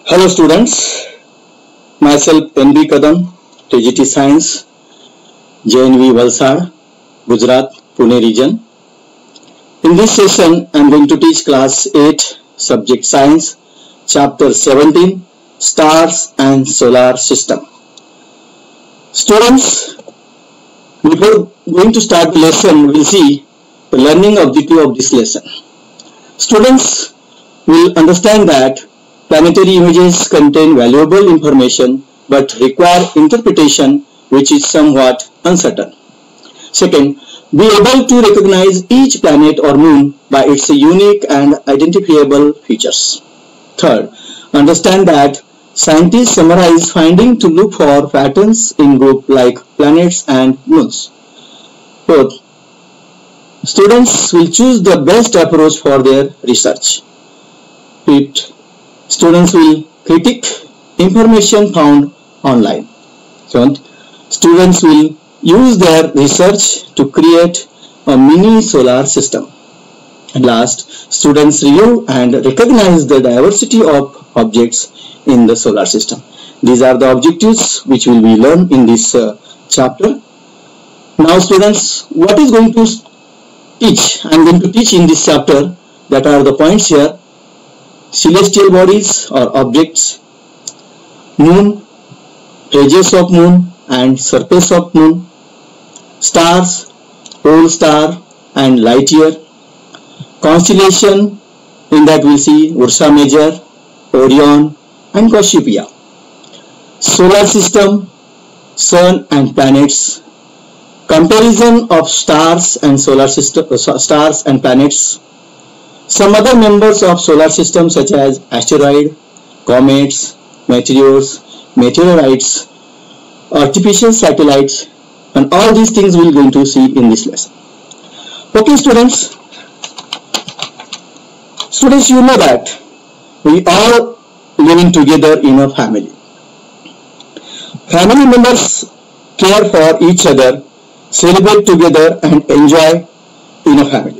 Hello students, myself NB Kadam, TGT Science, JNV Valsad, Gujarat, Pune region. In this session, I am going to teach class 8, subject science, chapter 17, stars and solar system. Students, before going to start the lesson, we will see the learning objective of this lesson. Students will understand that planetary images contain valuable information but require interpretation which is somewhat uncertain. Second, be able to recognize each planet or moon by its unique and identifiable features. Third, understand that scientists summarize findings to look for patterns in groups like planets and moons. Fourth, students will choose the best approach for their research. Fifth, students will critique information found online. Seventh, students will use their research to create a mini solar system. And last, students review and recognize the diversity of objects in the solar system. These are the objectives which will be learned in this chapter. Now students, what is going to teach? I am going to teach in this chapter, that are the points here: celestial bodies or objects, moon, phases of moon and surface of moon, stars, pole star and light year, constellation, in that we see Ursa Major, Orion and Cassiopeia, solar system, sun and planets, comparison of stars and solar system, stars and planets, some other members of solar system such as asteroid, comets, meteors, meteorites, artificial satellites, and all these things we are going to see in this lesson. Okay students, you know that we are living together in a family. Family members care for each other, celebrate together and enjoy in a family.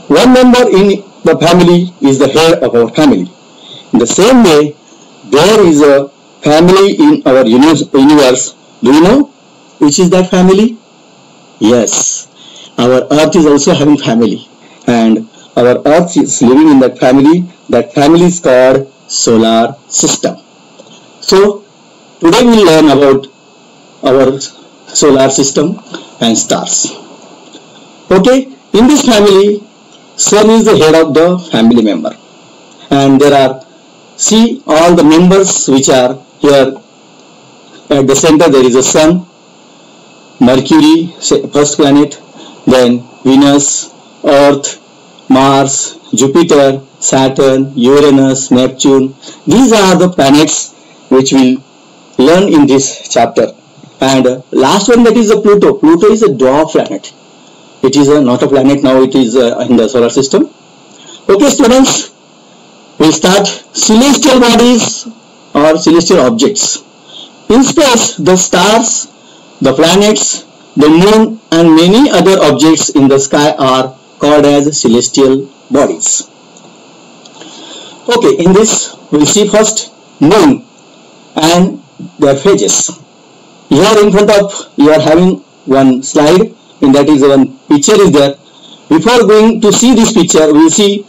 One member in the family is the head of our family. In the same way, there is a family in our universe. Do you know which is that family? Yes, our earth is also having family, and our earth is living in that family. That family is called solar system. So today we will learn about our solar system and stars. Okay, in this family, sun is the head of the family member, and there are, see all the members which are here. At the center there is a sun, Mercury, first planet, then Venus, Earth, Mars, Jupiter, Saturn, Uranus, Neptune. These are the planets which we will learn in this chapter. And last one, that is the Pluto. Pluto is a dwarf planet. It is not a planet now, it is in the solar system. Okay students, we will start celestial bodies or celestial objects. In space, the stars, the planets, the moon and many other objects in the sky are called as celestial bodies. Okay, in this we will see first moon and their phases. Here in front of you are having one slide, and that is one picture is there. Before going to see this picture, we will see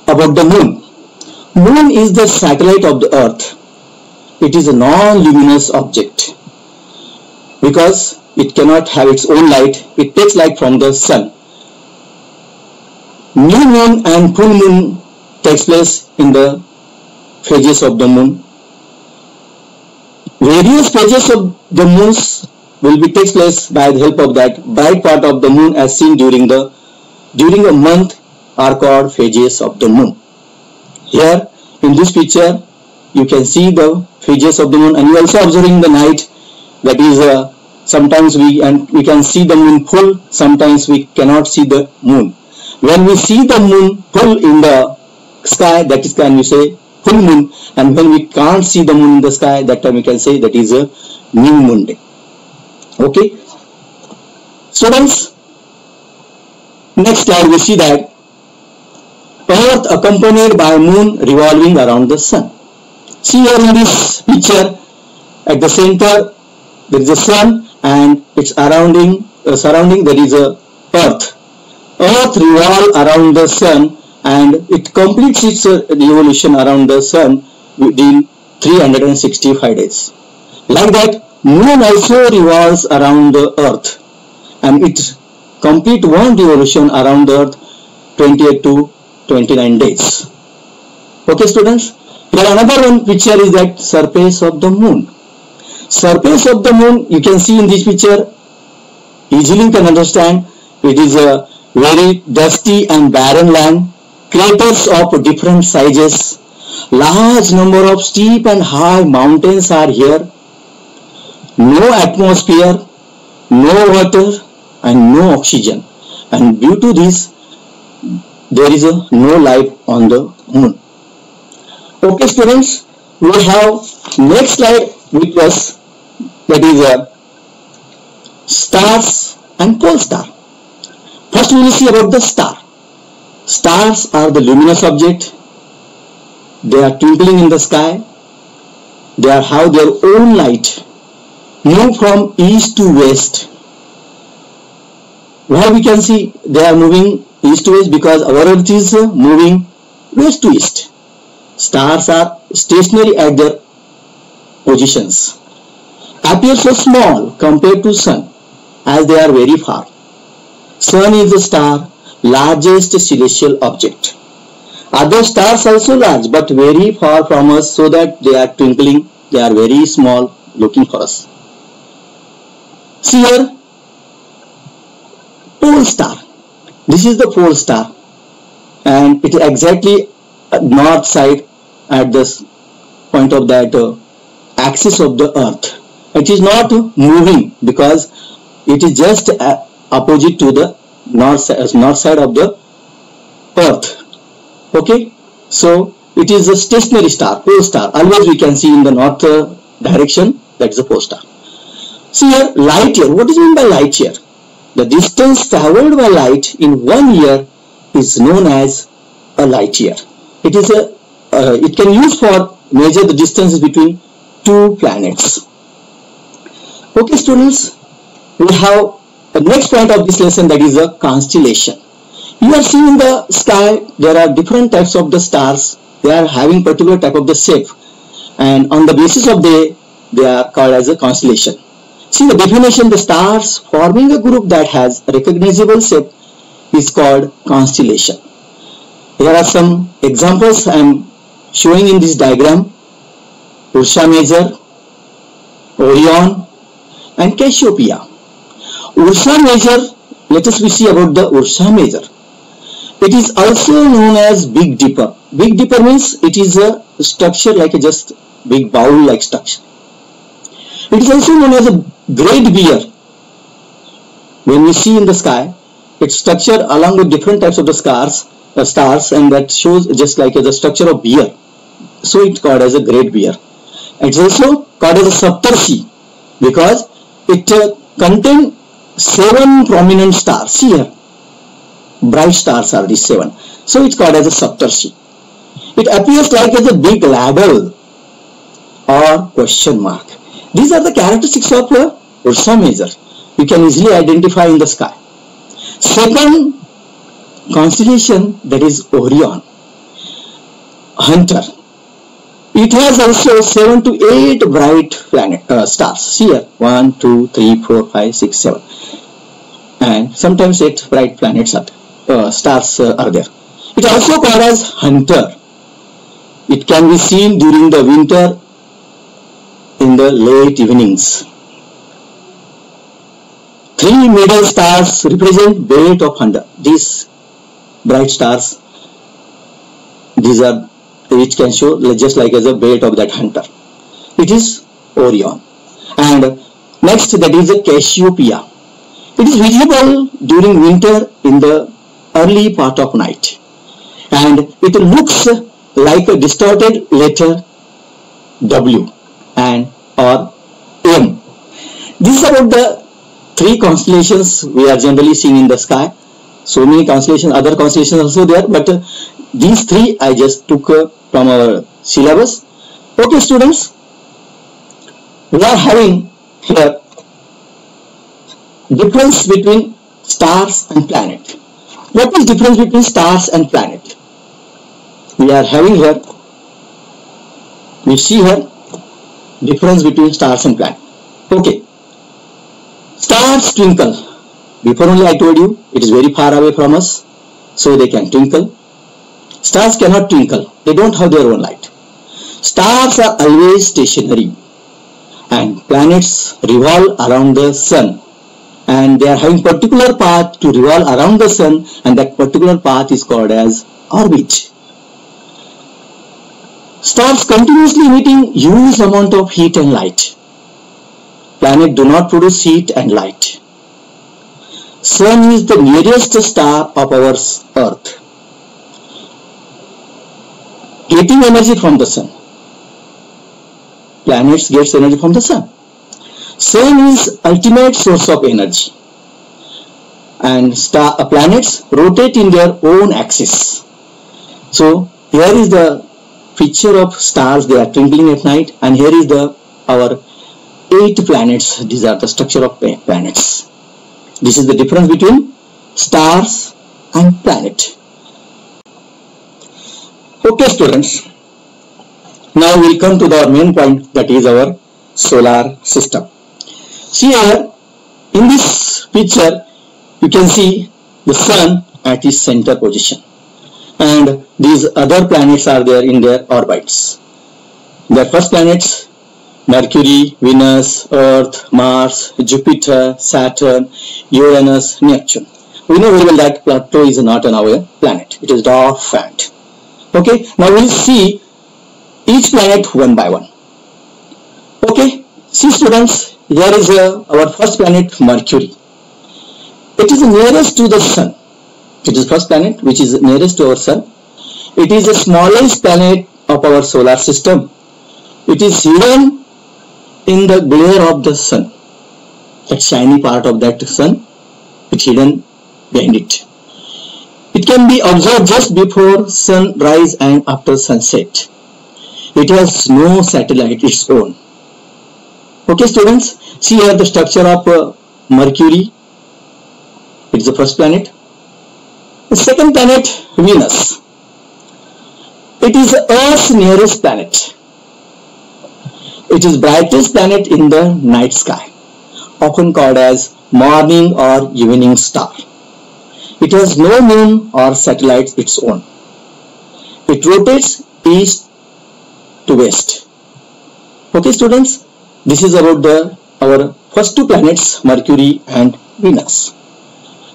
about the moon. Moon is the satellite of the earth. It is a non-luminous object because it cannot have its own light. It takes light from the sun. New moon and full moon takes place in the phases of the moon. Various phases of the moons will be takes place by the help of that bright part of the moon as seen during a month are called phases of the moon. Here in this picture you can see the phases of the moon, and you also observing the night, that is sometimes we can see the moon full, sometimes we cannot see the moon. When we see the moon full in the sky, that is can we say full moon, and when we can't see the moon in the sky, that time we can say that is a new moon day. Okay students, next slide we see that Earth both accompanied by moon revolving around the sun. See here in this picture, at the center there is a sun and its surrounding there is a earth. Earth revolves around the sun and it completes its revolution around the sun within 365 days. Like that, moon also revolves around the earth and it complete one revolution around the earth 28 to 29 days. Okay students, here another one picture is that surface of the moon. Surface of the moon, you can see in this picture, easily you can understand, it is a very dusty and barren land, craters of different sizes, large number of steep and high mountains are here, no atmosphere, no water and no oxygen, and due to this there is no life on the moon. Okay students, we have next slide with us, that is stars and pole star. First we will see about the star. Stars are the luminous object. They are twinkling in the sky. They have their own light, move from east to west. Why we can see they are moving east to west? Because our earth is moving west to east. Stars are stationary at their positions. Appear so small compared to sun as they are very far. Sun is the star largest celestial object. Other stars also large but very far from us, so that they are twinkling, they are very small looking for us. See here, pole star. This is the pole star and it is exactly north side at this point of that axis of the earth. It is not moving because it is just opposite to the north side of the earth. Okay, so it is a stationary star, pole star. Always we can see in the north direction, that is a pole star. See here, light year. What is meant by light year? The distance traveled by light in 1 year is known as a light year. It is it can use for measure the distances between two planets. Okay students, we have the next point of this lesson, that is a constellation. You are seeing in the sky there are different types of the stars. They are having particular type of the shape, and on the basis of they are called as a constellation. See the definition, the stars forming a group that has recognizable shape is called constellation. Here are some examples I am showing in this diagram: Ursa Major, Orion and Cassiopeia. Ursa Major, let us see about the Ursa Major. It is also known as Big Dipper. Big Dipper means it is a structure like a just big bowl like structure. It is also known as a Great Bear. When we see in the sky, its structure along with different types of the stars, and that shows just like the structure of bear. So it's called as a Great Bear. It's also called as a Saptarshi because it contains 7 prominent stars. See here, bright stars are these 7. So it's called as a Saptarshi. It appears like as a big ladle or question mark. These are the characteristics of Ursa Major. You can easily identify in the sky. Second constellation, that is Orion, Hunter. It has also 7 to 8 bright stars. See here, 1, 2, 3, 4, 5, 6, 7. And sometimes 8 bright planets are stars are there. It also called as Hunter. It can be seen during the winter in the late evenings. 3 middle stars represent belt of Hunter. These bright stars, these are which can show just like as a belt of that Hunter. It is Orion. And next, that is a Cassiopeia. It is visible during winter in the early part of night, and it looks like a distorted letter W and or M. This is about the 3 constellations we are generally seeing in the sky. So many constellations, other constellations also there, but these three I just took from our syllabus. Okay, students, we are having here difference between stars and planet. What is difference between stars and planet? We are having here, we see here difference between stars and planet. Okay, stars twinkle. Before only I told you it is very far away from us, so they can twinkle. Stars cannot twinkle, they don't have their own light. Stars are always stationary, and planets revolve around the sun, and they are having particular path to revolve around the sun, and that particular path is called as orbit. Stars continuously emitting huge amount of heat and light. Planets do not produce heat and light. Sun is the nearest star of our Earth, getting energy from the sun. Planets gets energy from the sun. Sun is ultimate source of energy, and planets rotate in their own axis. So here is the picture of stars, they are twinkling at night, and here is our 8 planets. These are the structure of planets. This is the difference between stars and planet. Okay, students, now we will come to our main point, that is our solar system. See here, in this picture, you can see the sun at its center position, and these other planets are there in their orbits. The first planets: Mercury, Venus, Earth, Mars, Jupiter, Saturn, Uranus, Neptune. We know very well that Pluto is not our planet. It is dwarf. Okay, now we will see each planet one by one. Okay, see students, here is our first planet, Mercury. It is nearest to the sun. It is first planet which is nearest to our sun. It is the smallest planet of our solar system. It is hidden in the glare of the sun. That shiny part of that sun, it's hidden behind it. It can be observed just before sunrise and after sunset. It has no satellite its own. Okay, students, see here the structure of Mercury. It is the first planet. The second planet, Venus. It is Earth's nearest planet. It is brightest planet in the night sky, often called as morning or evening star. It has no moon or satellites its own. It rotates east to west. Okay, students, this is about our first 2 planets, Mercury and Venus.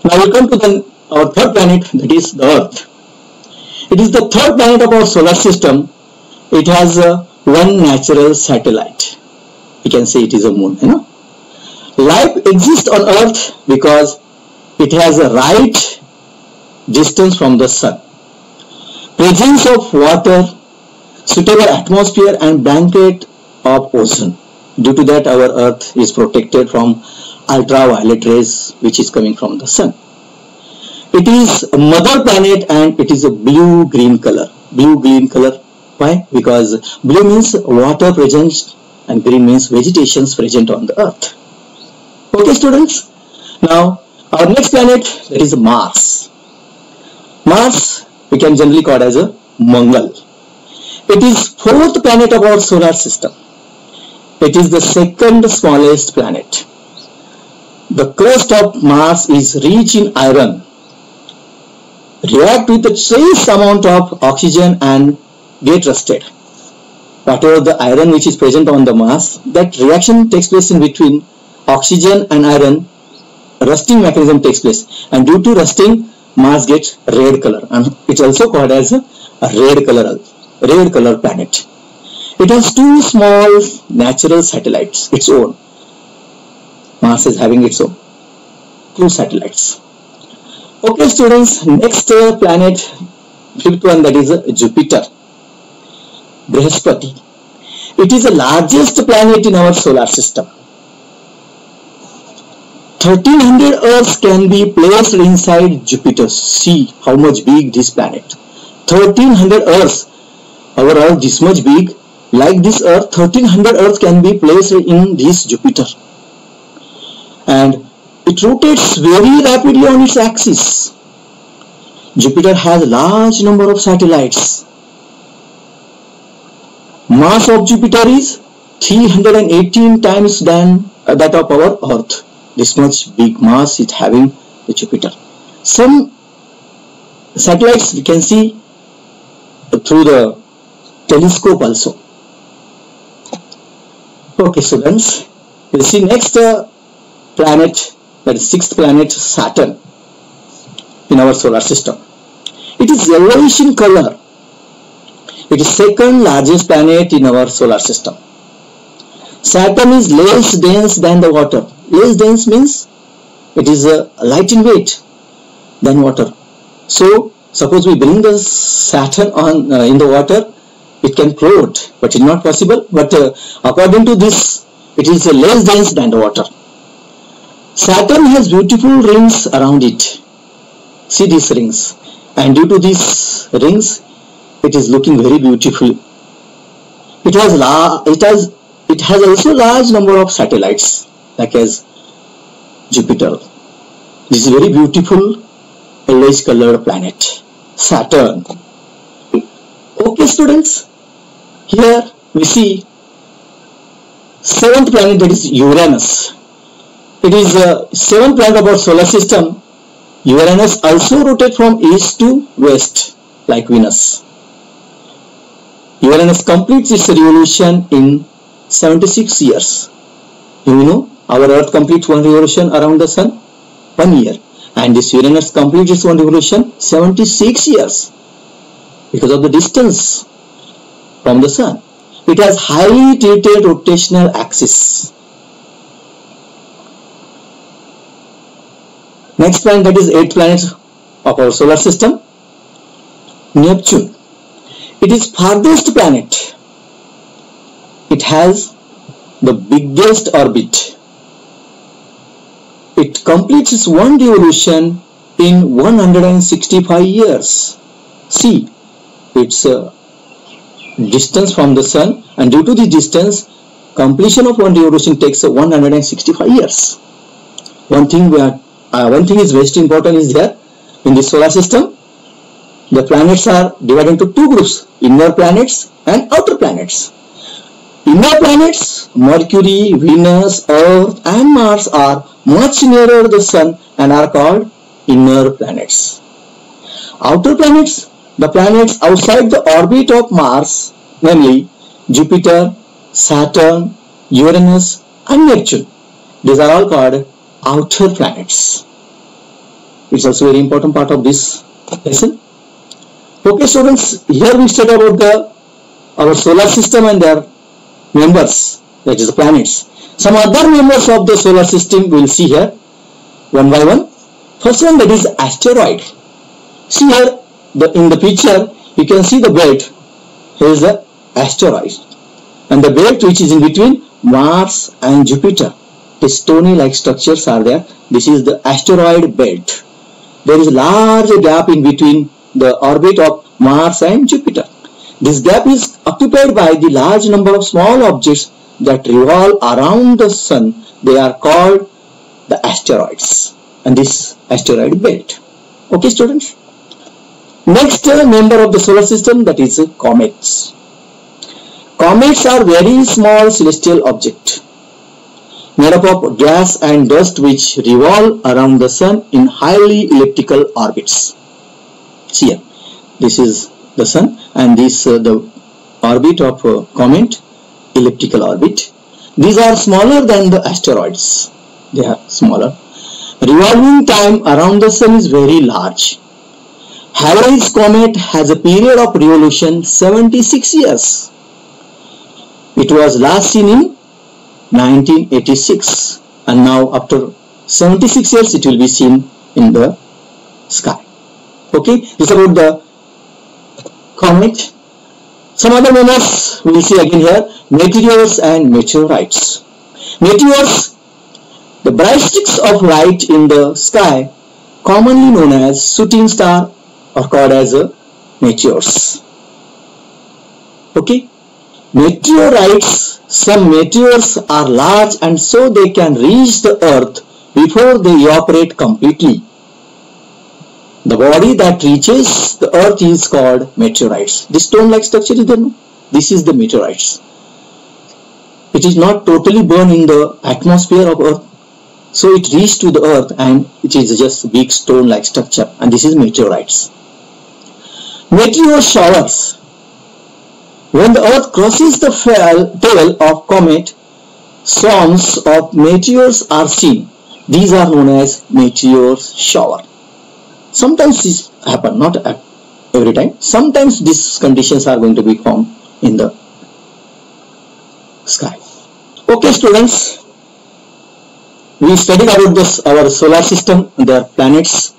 Now we come to our third planet, that is the Earth. It is the third planet of our solar system. It has one natural satellite. You can say it is a moon. Life exists on Earth because it has a right distance from the sun. Presence of water, suitable atmosphere, and blanket of ozone. Due to that, our Earth is protected from ultraviolet rays which is coming from the sun. It is a mother planet, and it is a blue-green color. Blue-green color. Why? Because blue means water present and green means vegetation present on the Earth. Okay, students. Now, our next planet, that is Mars. Mars, we can generally call it as a Mangal. It is 4th planet of our solar system. It is the 2nd smallest planet. The crust of Mars is rich in iron. React with a trace amount of oxygen and get rusted. Whatever the iron which is present on the Mars, that reaction takes place in between oxygen and iron. Rusting mechanism takes place, and due to rusting, Mars gets red color, and it's also called as a red color planet. It has 2 small natural satellites, its own. Mars is having its own 2 satellites. Okay, students, next planet, 5th one, that is Jupiter. Brihaspati. It is the largest planet in our solar system. 1300 Earths can be placed inside Jupiter. See how much big this planet. 1300 Earths. Our Earth this much big. Like this Earth, 1300 Earths can be placed in this Jupiter. And it rotates very rapidly on its axis. Jupiter has a large number of satellites. Mass of Jupiter is 318 times than that of our Earth. This much big mass is having the Jupiter. Some satellites we can see through the telescope also. Okay, students, we'll see next planet, that is sixth planet, Saturn, in our solar system. It is yellowish in color. It is second largest planet in our solar system. Saturn is less dense than the water. Less dense means it is light in weight than water. So suppose we bring the Saturn on in the water, it can float, but it's not possible. But according to this, it is less dense than the water. Saturn has beautiful rings around it. See these rings, and due to these rings, it is looking very beautiful. It has also large number of satellites, like as Jupiter. This is very beautiful yellowish colored planet, Saturn. Okay, students, here we see seventh planet, that is Uranus. It is seventh planet of our solar system. Uranus also rotates from east to west like Venus. Uranus completes its revolution in 76 years. You know, our Earth completes one revolution around the Sun, 1 year, and this Uranus completes its one revolution 76 years because of the distance from the Sun. It has highly tilted rotational axis. Next planet, that is eighth planet of our solar system, Neptune. It is farthest planet. It has the biggest orbit. It completes its one revolution in 165 years. See, its distance from the Sun, and due to the distance, completion of one revolution takes 165 years. One thing is very important is there in the solar system. The planets are divided into two groups: inner planets and outer planets. Inner planets, Mercury, Venus, Earth and Mars, are much nearer the Sun and are called inner planets. Outer planets, the planets outside the orbit of Mars, namely Jupiter, Saturn, Uranus and Neptune. These are all called outer planets. It's also a very important part of this lesson. Okay, students, here we study about our solar system and their members, that is the planets. Some other members of the solar system we will see here one by one. First one, that is asteroid. See here in the picture you can see the belt. Here is the asteroid, and the belt which is in between Mars and Jupiter. The stony like structures are there. This is the asteroid belt. There is a large gap in between the orbit of Mars and Jupiter. This gap is occupied by the large number of small objects that revolve around the Sun. They are called the asteroids, and this asteroid belt. Okay, students. Next member of the solar system, that is comets. Comets are very small celestial objects made up of gas and dust which revolve around the Sun in highly elliptical orbits. See here, this is the Sun, and this the orbit of comet, elliptical orbit. These are smaller than the asteroids. They are smaller. Revolving time around the Sun is very large. Halley's comet has a period of revolution 76 years. It was last seen in 1986, and now after 76 years it will be seen in the sky. Okay, this is about the comet. Some other members we will see again here: meteors and meteorites. Meteors, the Bright streaks of light in the sky, commonly known as shooting star or called as meteors. Okay, meteorites. Some meteors are large and so they can reach the earth before they evaporate completely. The body that reaches the earth is called meteorites. This stone-like structure is there. This is the meteorites. It is not totally burned in the atmosphere of earth. So it reached to the earth and it is just big stone-like structure, and this is meteorites. Meteor showers. When the earth crosses the tail of comet, swarms of meteors are seen. These are known as meteor shower. Sometimes this happen, not every time. Sometimes these conditions are going to be formed in the sky. Okay, students. We studied about our solar system, the planets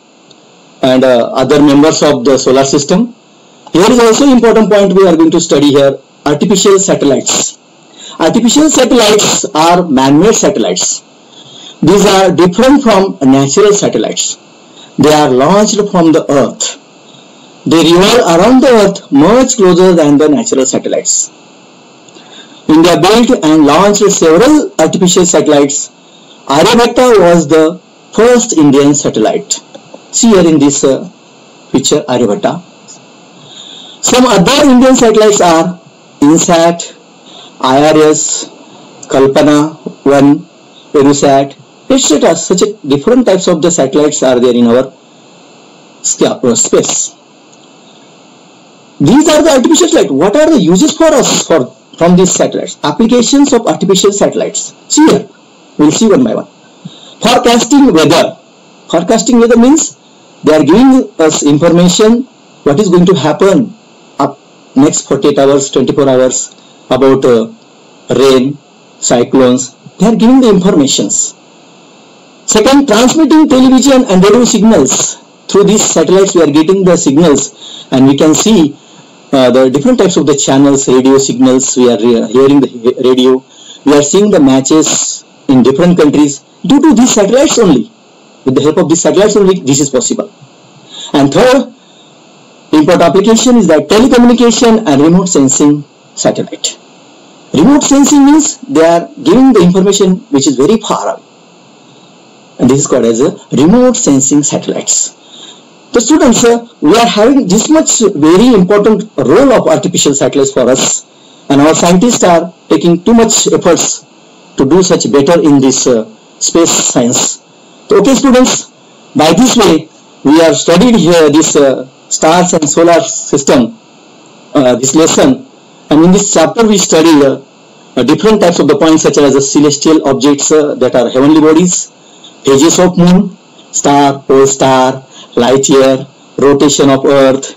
and other members of the solar system. Here is also important point we are going to study here, artificial satellites. Artificial satellites are man-made satellites. These are different from natural satellites. They are launched from the earth. They revolve around the earth much closer than the natural satellites. India built and launched several artificial satellites. Aryabhatta was the first Indian satellite. See here in this picture, Aryabhatta. Some other Indian satellites are INSAT, IRS, Kalpana 1, Enusat, etc. Such different types of the satellites are there in our space. These are the artificial satellites. What are the uses for us from these satellites? Applications of artificial satellites. See here. We will see one by one. Forecasting weather. Forecasting weather means they are giving us information what is going to happen up next 48 hours, 24 hours about rain, cyclones. They are giving the informations. Second, transmitting television and radio signals. Through these satellites we are getting the signals and we can see the different types of the channels, radio signals. We are hearing the radio. We are seeing the matches in different countries due to these satellites only. With the help of these satellites only, this is possible. And third important application is that telecommunication and remote sensing satellite. Remote sensing means they are giving the information which is very far away, and this is called as a remote sensing satellites. The students, we are having this much very important role of artificial satellites for us, and our scientists are taking too much efforts to do such better in this space science. So, okay students, by this way we have studied here this stars and solar system, this lesson, and in this chapter we study different types of the points such as the celestial objects that are heavenly bodies, phases of moon, star, pole star, light year, rotation of earth,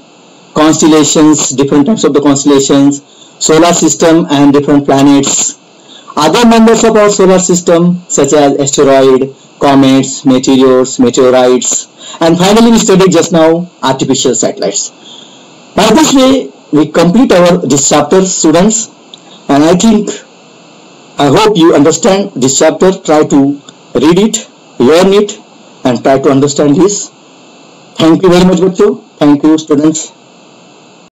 constellations, different types of the constellations, solar system and different planets, other members of our solar system such as asteroid, comets, meteors, meteorites, and finally we studied just now artificial satellites. By this way we complete this chapter, students, and I hope you understand this chapter. Try to read it, learn it, and try to understand this. Thank you very much, Bachcho. Thank you, students.